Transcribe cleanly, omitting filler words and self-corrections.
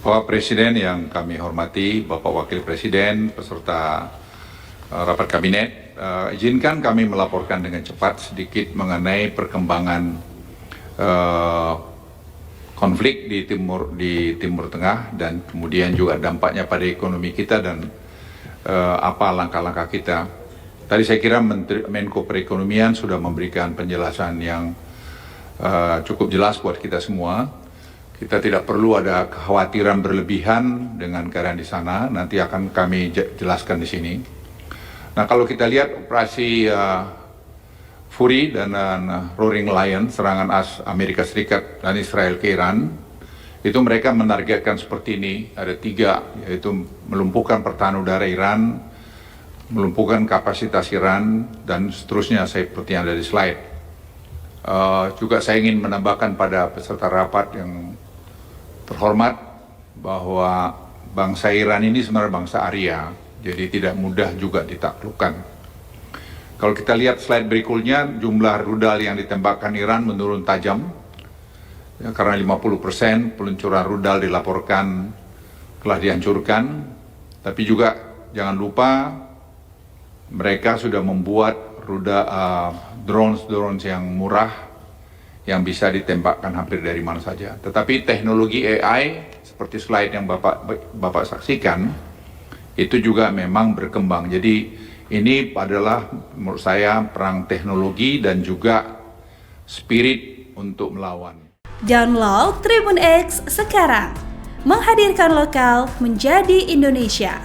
Bapak Presiden yang kami hormati, Bapak Wakil Presiden, peserta rapat kabinet, izinkan kami melaporkan dengan cepat sedikit mengenai perkembangan konflik di Timur Tengah dan kemudian juga dampaknya pada ekonomi kita dan apa langkah-langkah kita. Tadi saya kira Menko Perekonomian sudah memberikan penjelasan yang cukup jelas buat kita semua. Kita tidak perlu ada kekhawatiran berlebihan dengan keadaan di sana. Nanti akan kami jelaskan di sini. Nah, kalau kita lihat operasi Fury dan Roaring Lion, serangan Amerika Serikat dan Israel ke Iran, itu mereka menargetkan seperti ini. Ada 3, yaitu melumpuhkan pertahanan udara Iran, melumpuhkan kapasitas Iran, dan seterusnya seperti yang ada di slide. Juga saya ingin menambahkan pada peserta rapat yang terhormat bahwa bangsa Iran ini sebenarnya bangsa Arya, jadi tidak mudah juga ditaklukkan. Kalau kita lihat slide berikutnya, jumlah rudal yang ditembakkan Iran menurun tajam, ya, karena 50% peluncuran rudal dilaporkan telah dihancurkan. Tapi juga jangan lupa mereka sudah membuat drones yang murah yang bisa ditembakkan hampir dari mana saja. Tetapi teknologi AI seperti slide yang Bapak saksikan itu juga memang berkembang. Jadi ini adalah menurut saya perang teknologi dan juga spirit untuk melawan. Download Tribun X sekarang, menghadirkan lokal menjadi Indonesia.